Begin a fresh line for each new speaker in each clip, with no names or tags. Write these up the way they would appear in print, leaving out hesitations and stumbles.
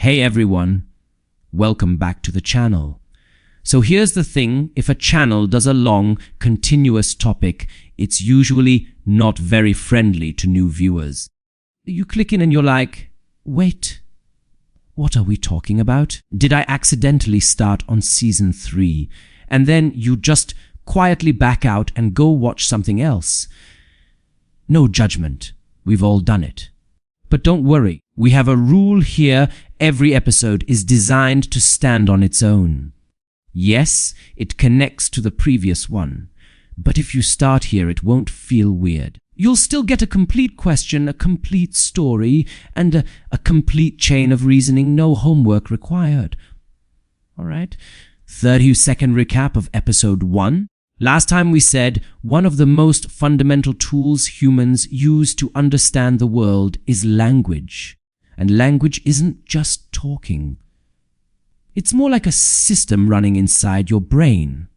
Hey everyone, welcome back to the channel. So here's the thing, if a channel does a long, continuous topic, it's usually not very friendly to new viewers. You click in and you're like, wait, what are we talking about? Did I accidentally start on season 3? And then you just quietly back out and go watch something else. No judgment, we've all done it. But don't worry, we have a rule here. Every episode is designed to stand on its own. Yes, it connects to the previous one, but if you start here, it won't feel weird. You'll still get a complete question, a complete story, and a complete chain of reasoning, no homework required. Alright, 30-second recap of episode 1. Last time we said one of the most fundamental tools humans use to understand the world is language. And language isn't just talking. It's more like a system running inside your brain,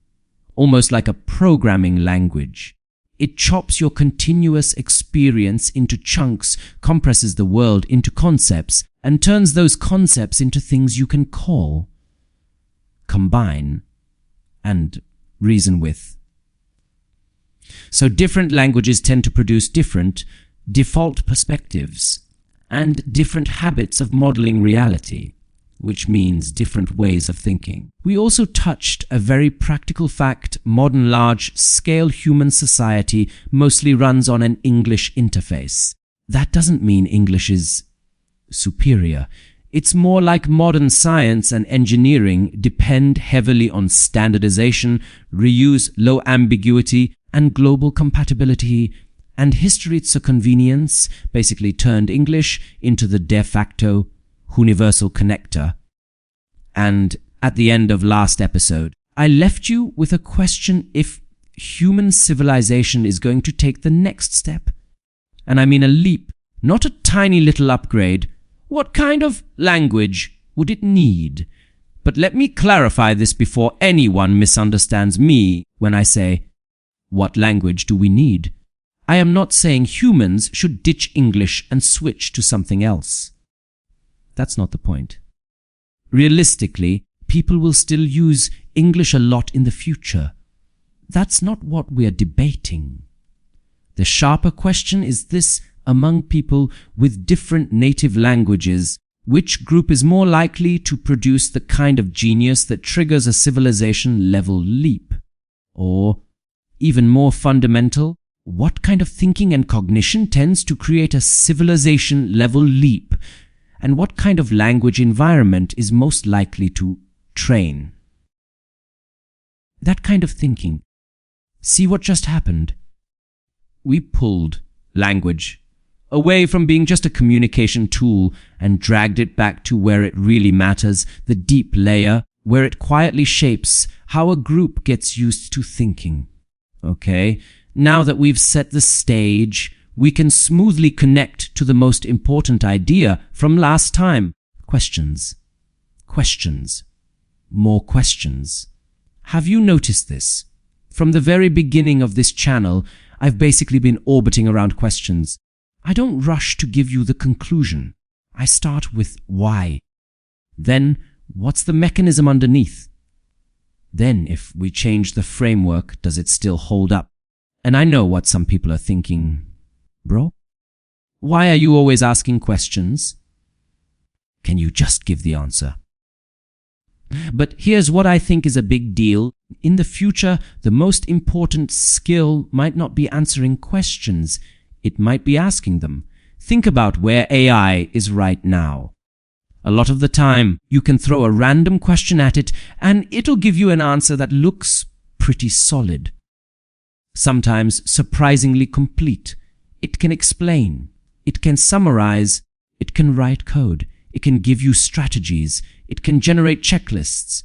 almost like a programming language. It chops your continuous experience into chunks, compresses the world into concepts, and turns those concepts into things you can call, combine, and reason with. So different languages tend to produce different default perspectives and different habits of modeling reality, which means different ways of thinking. We also touched a very practical fact: modern large-scale human society mostly runs on an English interface. That doesn't mean English is superior. It's more like modern science and engineering depend heavily on standardization, reuse, low ambiguity, and global compatibility, and history to convenience basically turned English into the de facto universal connector. And at the end of last episode, I left you with a question: if human civilization is going to take the next step, and I mean a leap, not a tiny little upgrade, what kind of language would it need? But let me clarify this before anyone misunderstands me when I say, what language do we need? I am not saying humans should ditch English and switch to something else. That's not the point. Realistically, people will still use English a lot in the future. That's not what we are debating. The sharper question is this: among people with different native languages, which group is more likely to produce the kind of genius that triggers a civilization-level leap? Or, even more fundamental, what kind of thinking and cognition tends to create a civilization-level leap? And what kind of language environment is most likely to train that kind of thinking? See what just happened? We pulled language away from being just a communication tool and dragged it back to where it really matters, the deep layer, where it quietly shapes how a group gets used to thinking. Okay, now that we've set the stage, we can smoothly connect to the most important idea from last time. Questions. Questions. More questions. Have you noticed this? From the very beginning of this channel, I've basically been orbiting around questions. I don't rush to give you the conclusion. I start with why. Then, what's the mechanism underneath? Then, if we change the framework, does it still hold up? And I know what some people are thinking. Bro, why are you always asking questions? Can you just give the answer? But here's what I think is a big deal. In the future, the most important skill might not be answering questions. It might be asking them. Think about where AI is right now. A lot of the time, you can throw a random question at it and it'll give you an answer that looks pretty solid. Sometimes surprisingly complete. It can explain, it can summarize, it can write code, it can give you strategies, it can generate checklists.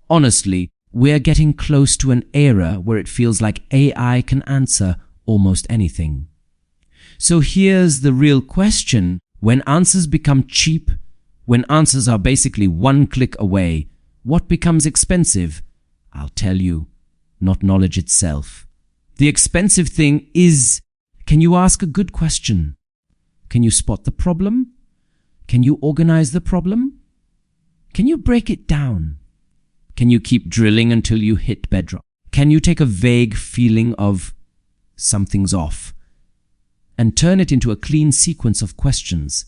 Honestly, we're getting close to an era where it feels like AI can answer almost anything. So here's the real question: when answers become cheap, when answers are basically one click away, what becomes expensive? I'll tell you, not knowledge itself. The expensive thing is, can you ask a good question? Can you spot the problem? Can you organize the problem? Can you break it down? Can you keep drilling until you hit bedrock? Can you take a vague feeling of something's off and turn it into a clean sequence of questions?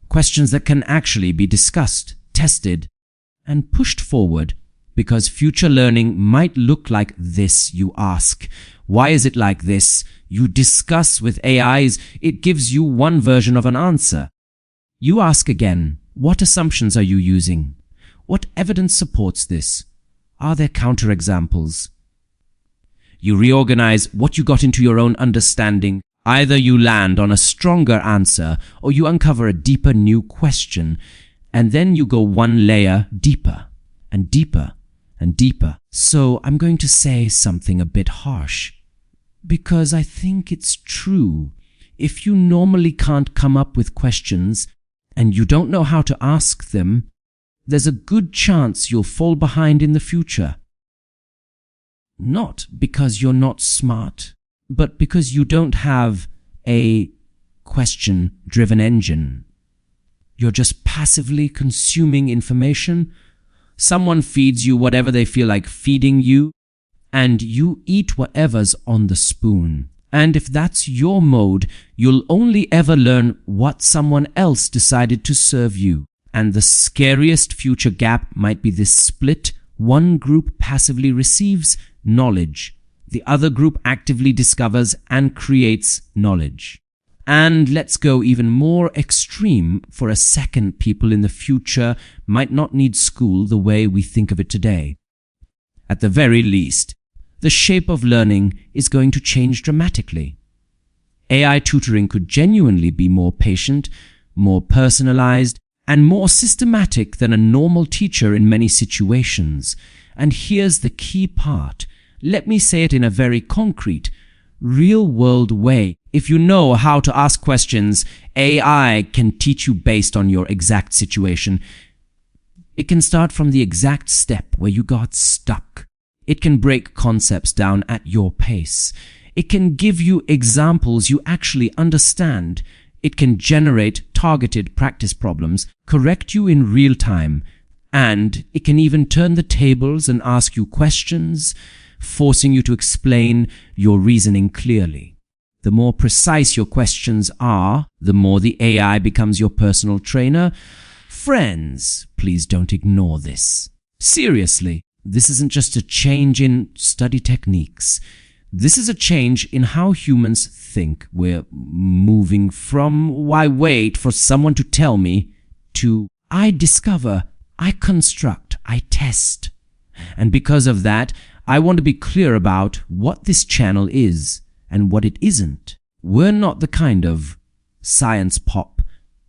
Questions that can actually be discussed, tested, and pushed forward, because future learning might look like this. You ask, why is it like this? You discuss with AIs, it gives you one version of an answer. You ask again, what assumptions are you using? What evidence supports this? Are there counterexamples? You reorganize what you got into your own understanding. Either you land on a stronger answer or you uncover a deeper new question, and then you go one layer deeper and deeper and deeper. So I'm going to say something a bit harsh, because I think it's true. If you normally can't come up with questions and you don't know how to ask them, there's a good chance you'll fall behind in the future. Not because you're not smart, but because you don't have a question-driven engine. You're just passively consuming information. Someone feeds you whatever they feel like feeding you, and you eat whatever's on the spoon. And if that's your mode, you'll only ever learn what someone else decided to serve you. And the scariest future gap might be this split. One group passively receives knowledge. The other group actively discovers and creates knowledge. And let's go even more extreme for a second. People in the future might not need school the way we think of it today. At the very least, the shape of learning is going to change dramatically. AI tutoring could genuinely be more patient, more personalized, and more systematic than a normal teacher in many situations. And here's the key part. Let me say it in a very concrete, real-world way. If you know how to ask questions, AI can teach you based on your exact situation. It can start from the exact step where you got stuck. It can break concepts down at your pace. It can give you examples you actually understand. It can generate targeted practice problems, correct you in real time, and it can even turn the tables and ask you questions, forcing you to explain your reasoning clearly. The more precise your questions are, the more the AI becomes your personal trainer. Friends, please don't ignore this. Seriously, this isn't just a change in study techniques. This is a change in how humans think. We're moving from, why wait for someone to tell me, to I discover, I construct, I test. And because of that, I want to be clear about what this channel is and what it isn't. We're not the kind of science pop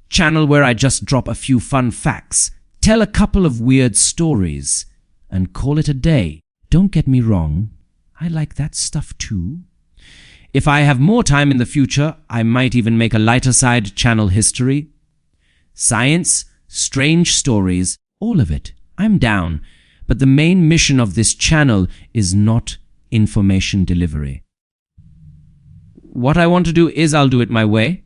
channel where I just drop a few fun facts, tell a couple of weird stories, and call it a day. Don't get me wrong, I like that stuff too. If I have more time in the future, I might even make a lighter side channel history. Science, strange stories, all of it. I'm down. But the main mission of this channel is not information delivery. What I want to do is I'll do it my way.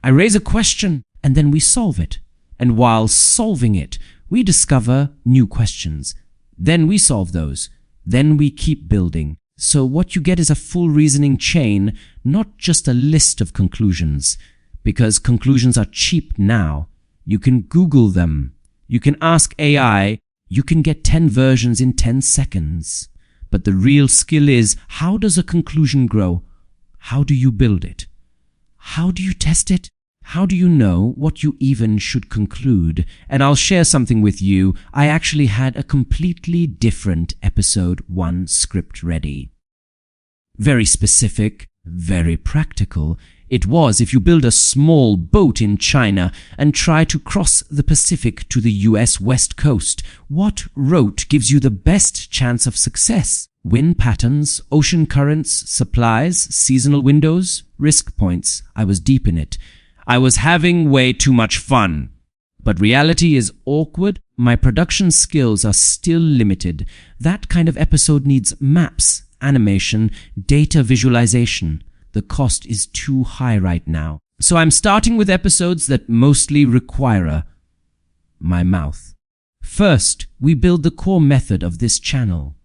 I raise a question and then we solve it. And while solving it, we discover new questions. Then we solve those. Then we keep building. So what you get is a full reasoning chain, not just a list of conclusions. Because conclusions are cheap now. You can Google them. You can ask AI. You can get 10 versions in 10 seconds. But the real skill is, how does a conclusion grow? How do you build it? How do you test it? How do you know what you even should conclude? And I'll share something with you. I actually had a completely different episode 1 script ready. Very specific, very practical. It was if you build a small boat in China and try to cross the Pacific to the US West Coast, what route gives you the best chance of success? Wind patterns, ocean currents, supplies, seasonal windows, risk points. I was deep in it. I was having way too much fun. But reality is awkward. My production skills are still limited. That kind of episode needs maps, animation, data visualization. The cost is too high right now. So I'm starting with episodes that mostly require my mouth. First, we build the core method of this channel.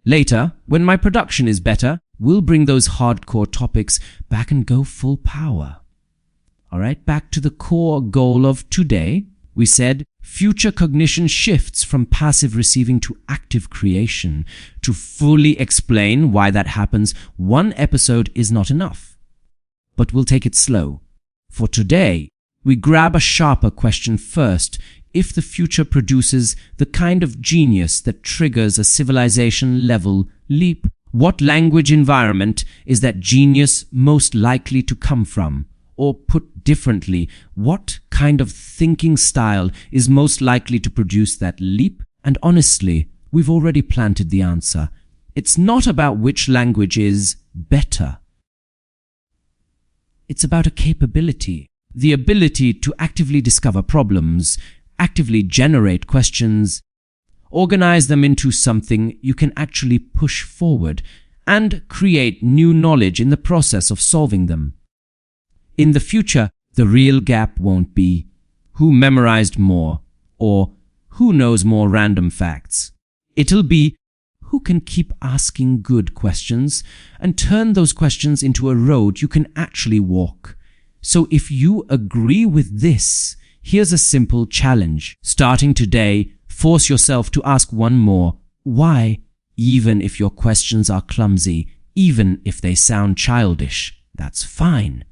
Later, when my production is better, we'll bring those hardcore topics back and go full power. Alright, back to the core goal of today. We said future cognition shifts from passive receiving to active creation. To fully explain why that happens, one episode is not enough. But we'll take it slow. For today, we grab a sharper question first. If the future produces the kind of genius that triggers a civilization-level leap, what language environment is that genius most likely to come from? Or put differently, what kind of thinking style is most likely to produce that leap? And honestly, we've already planted the answer. It's not about which language is better. It's about a capability, the ability to actively discover problems, actively generate questions, organize them into something you can actually push forward, and create new knowledge in the process of solving them. In the future, the real gap won't be who memorized more or who knows more random facts. It'll be who can keep asking good questions and turn those questions into a road you can actually walk. So if you agree with this, here's a simple challenge. Starting today, force yourself to ask one more why, even if your questions are clumsy, even if they sound childish. That's fine.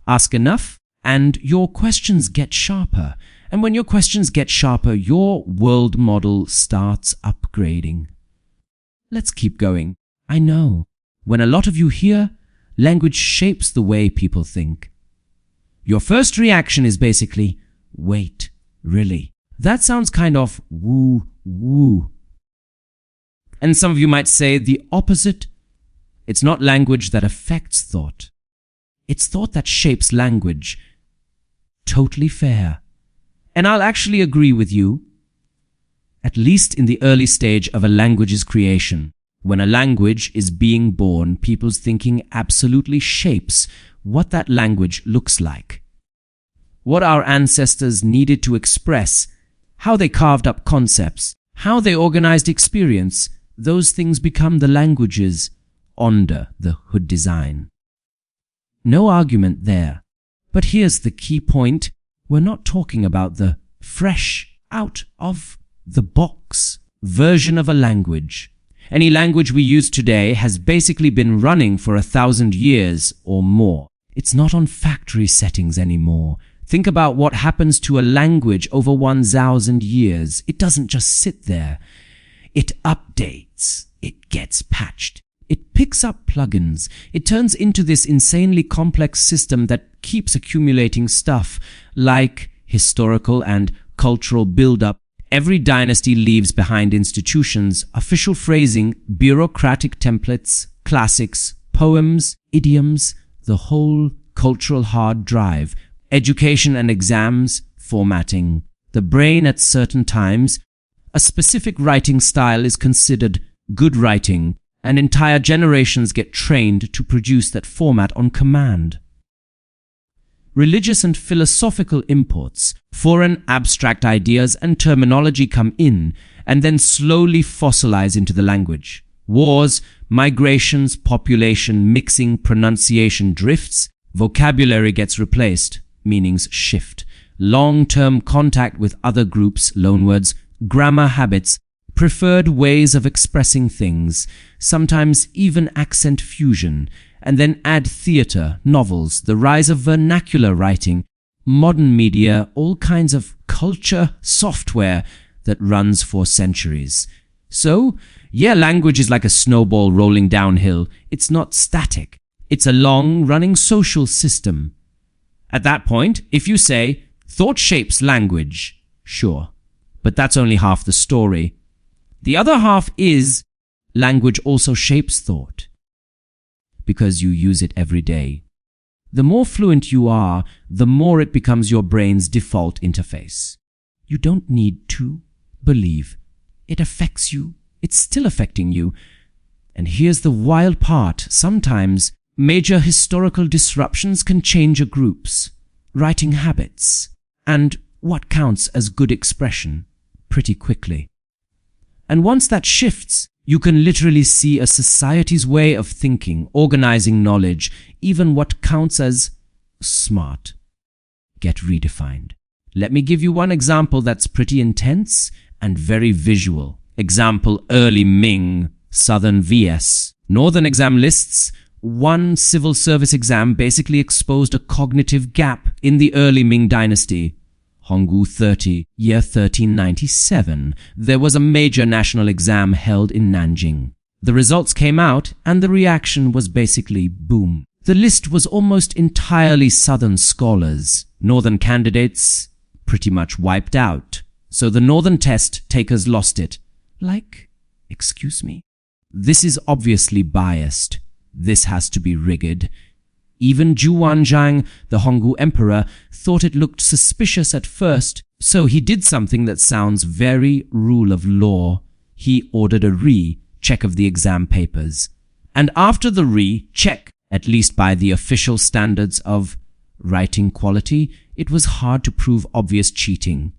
Ask enough, and your questions get sharper. And when your questions get sharper, your world model starts upgrading. Let's keep going. I know, when a lot of you hear, language shapes the way people think. Your first reaction is basically, wait, really? That sounds kind of woo-woo. And some of you might say the opposite. It's not language that affects thought. It's thought that shapes language. Totally fair. And I'll actually agree with you, at least in the early stage of a language's creation. When a language is being born, people's thinking absolutely shapes what that language looks like. What our ancestors needed to express, how they carved up concepts, how they organized experience, those things become the languages under the hood design. No argument there. But here's the key point. We're not talking about the fresh, out of the box version of a language. Any language we use today has basically been running for 1,000 years or more. It's not on factory settings anymore. Think about what happens to a language over 1,000 years. It doesn't just sit there. It updates. It gets patched. It picks up plugins. It turns into this insanely complex system that keeps accumulating stuff like historical and cultural build-up. Every dynasty leaves behind institutions, official phrasing, bureaucratic templates, classics, poems, idioms, the whole cultural hard drive, education and exams, formatting. The brain at certain times, a specific writing style is considered good writing, and entire generations get trained to produce that format on command. Religious and philosophical imports, foreign abstract ideas and terminology come in and then slowly fossilize into the language. Wars, migrations, population mixing, pronunciation drifts, vocabulary gets replaced, meanings shift. Long-term contact with other groups, loanwords, grammar habits, preferred ways of expressing things, sometimes even accent fusion, and then add theatre, novels, the rise of vernacular writing, modern media, all kinds of culture software that runs for centuries. So, yeah, language is like a snowball rolling downhill. It's not static. It's a long-running social system. At that point, if you say, thought shapes language, sure, but that's only half the story. The other half is, language also shapes thought, because you use it every day. The more fluent you are, the more it becomes your brain's default interface. You don't need to believe. It affects you. It's still affecting you. And here's the wild part. Sometimes, major historical disruptions can change a group's writing habits. And what counts as good expression pretty quickly. And once that shifts, you can literally see a society's way of thinking, organizing knowledge, even what counts as smart, get redefined. Let me give you one example that's pretty intense and very visual. Example, early Ming, Southern vs. Northern exam lists. One civil service exam basically exposed a cognitive gap in the early Ming dynasty. Hongwu 30, year 1397. There was a major national exam held in Nanjing. The results came out and the reaction was basically boom. The list was almost entirely Southern scholars. Northern candidates pretty much wiped out. So the Northern test takers lost it. Like, excuse me? This is obviously biased. This has to be rigged. Even Zhuanzhang, the Hongwu emperor, thought it looked suspicious at first, so he did something that sounds very rule of law. He ordered a re-check of the exam papers. And after the re-check, at least by the official standards of writing quality, it was hard to prove obvious cheating.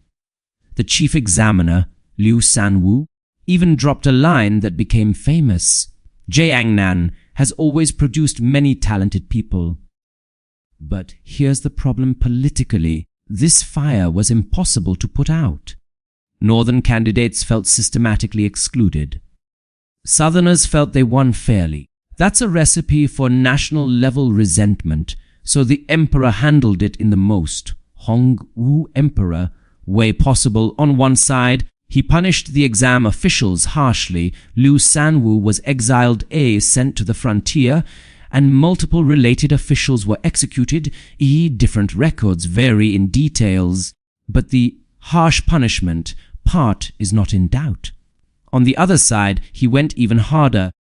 The chief examiner, Liu Sanwu, even dropped a line that became famous. Jiangnan has always produced many talented people. But here's the problem politically. This fire was impossible to put out. Northern candidates felt systematically excluded. Southerners felt they won fairly. That's a recipe for national-level resentment, so the emperor handled it in the most Hongwu emperor way possible. On one side, he punished the exam officials harshly. Liu Sanwu was exiled, sent to the frontier, and multiple related officials were executed. Different records vary in details, but the harsh punishment part is not in doubt. On the other side, he went even harder.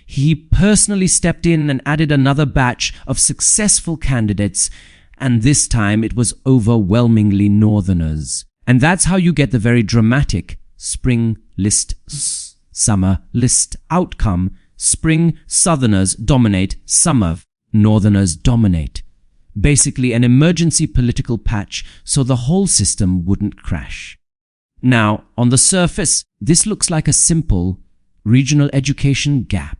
He personally stepped in and added another batch of successful candidates, and this time it was overwhelmingly Northerners. And that's how you get the very dramatic spring list, summer list outcome. Spring Southerners dominate, summer Northerners dominate. Basically an emergency political patch so the whole system wouldn't crash. Now, on the surface, this looks like a simple regional education gap.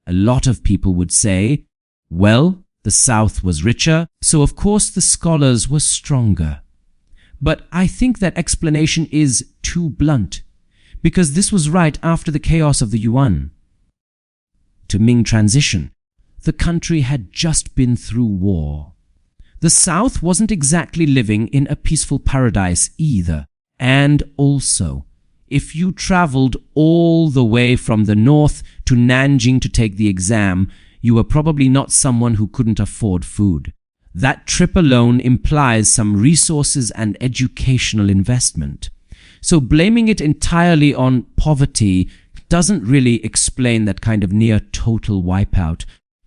A lot of people would say, well, the South was richer, so of course the scholars were stronger. But I think that explanation is too blunt, because this was right after the chaos of the Yuan to Ming transition. The country had just been through war. The South wasn't exactly living in a peaceful paradise either. And also, if you traveled all the way from the north to Nanjing to take the exam, you were probably not someone who couldn't afford food. That trip alone implies some resources and educational investment. So blaming it entirely on poverty doesn't really explain that kind of near total wipeout.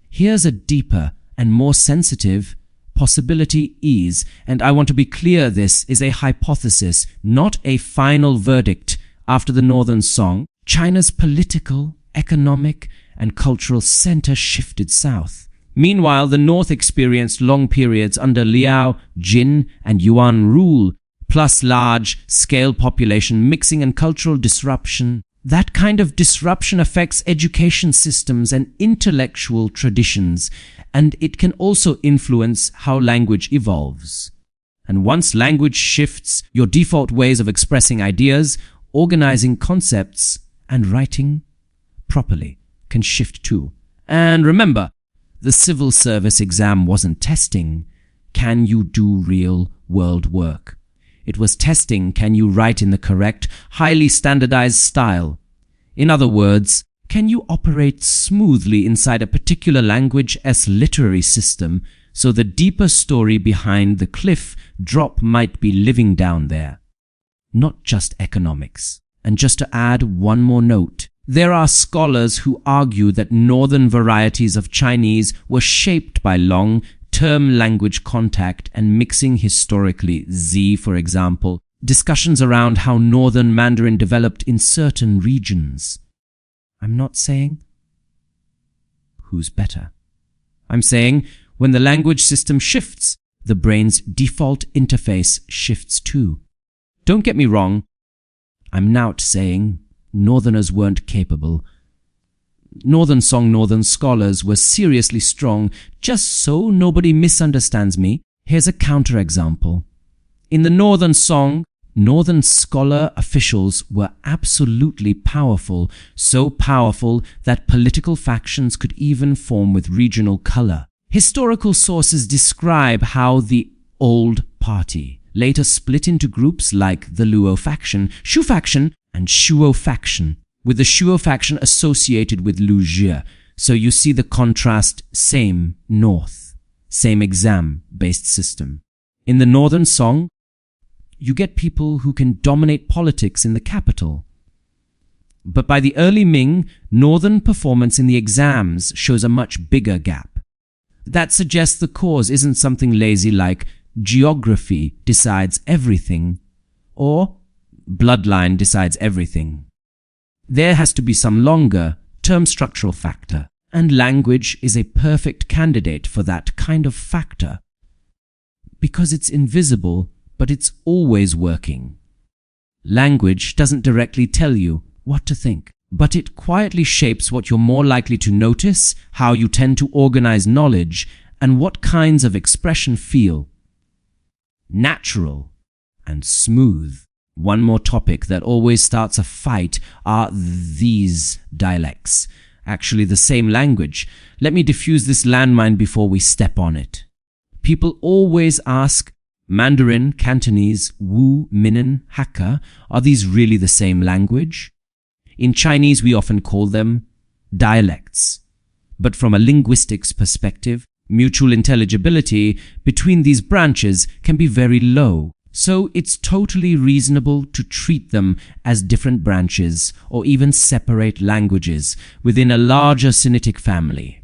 Here's a deeper and more sensitive possibility is, and I want to be clear, this is a hypothesis, not a final verdict. After the Northern Song, China's political, economic, and cultural center shifted south. Meanwhile, the North experienced long periods under Liao, Jin, and Yuan rule, plus large-scale population mixing and cultural disruption. That kind of disruption affects education systems and intellectual traditions, and it can also influence how language evolves. And once language shifts, your default ways of expressing ideas, organizing concepts, and writing properly can shift too. And remember, the civil service exam wasn't testing, can you do real-world work? It was testing, can you write in the correct, highly standardized style? In other words, can you operate smoothly inside a particular language-esque literary system so the deeper story behind the cliff drop might be living down there? Not just economics. And just to add one more note, there are scholars who argue that northern varieties of Chinese were shaped by long-term language contact and mixing historically. For example, discussions around how northern Mandarin developed in certain regions. I'm not saying who's better. I'm saying when the language system shifts, the brain's default interface shifts too. Don't get me wrong, I'm not saying Northerners weren't capable. Northern song, Northern scholars were seriously strong. Just so nobody misunderstands me, here's a counterexample. In the Northern song, Northern scholar officials were absolutely powerful, so powerful that political factions could even form with regional color. Historical sources describe how the Old Party later split into groups like the Luo faction, Shu faction, and Shuo faction, with the Shuo faction associated with Lu Jie. So you see the contrast, same North, same exam-based system. In the Northern song, you get people who can dominate politics in the capital. But by the early Ming, Northern performance in the exams shows a much bigger gap. That suggests the cause isn't something lazy like geography decides everything or bloodline decides everything. There has to be some longer term structural factor, and language is a perfect candidate for that kind of factor because it's invisible, but it's always working. Language doesn't directly tell you what to think, but it quietly shapes what you're more likely to notice, how you tend to organize knowledge, and what kinds of expression feel natural and smooth. One more topic that always starts a fight are these dialects, actually the same language. Let me diffuse this landmine before we step on it. People always ask, Mandarin, Cantonese, Wu, Minnan, Hakka, are these really the same language? In Chinese, we often call them dialects. But from a linguistics perspective, mutual intelligibility between these branches can be very low. So it's totally reasonable to treat them as different branches or even separate languages within a larger Sinitic family.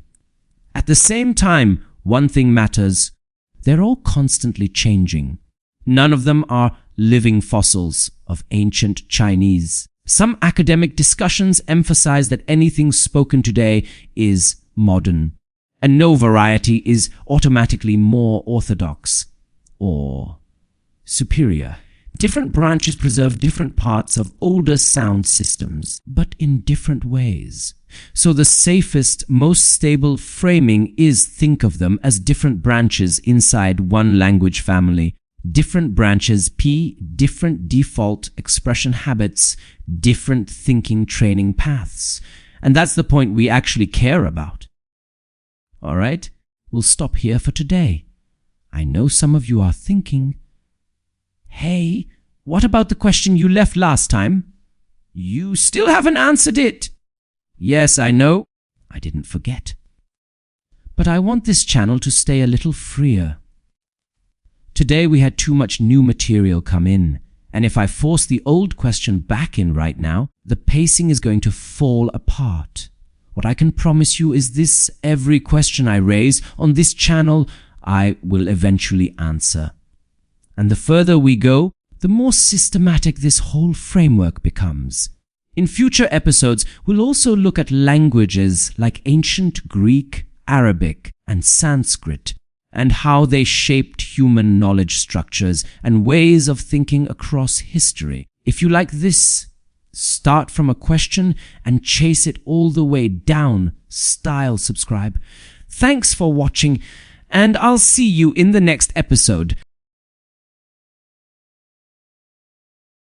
At the same time, one thing matters. They're all constantly changing. None of them are living fossils of ancient Chinese. Some academic discussions emphasize that anything spoken today is modern, and no variety is automatically more orthodox or superior. Different branches preserve different parts of older sound systems, but in different ways. So the safest, most stable framing is think of them as different branches inside one language family. Different branches, different default expression habits, different thinking training paths. And that's the point we actually care about. All right, we'll stop here for today. I know some of you are thinking, hey, what about the question you left last time? You still haven't answered it. Yes, I know. I didn't forget. But I want this channel to stay a little freer. Today we had too much new material come in, and if I force the old question back in right now, the pacing is going to fall apart. What I can promise you is this: every question I raise on this channel, I will eventually answer. And the further we go, the more systematic this whole framework becomes. In future episodes, we'll also look at languages like ancient Greek, Arabic, and Sanskrit, and how they shaped human knowledge structures and ways of thinking across history. If you like this, start from a question and chase it all the way down. Style subscribe. Thanks for watching, and I'll see you in the next episode.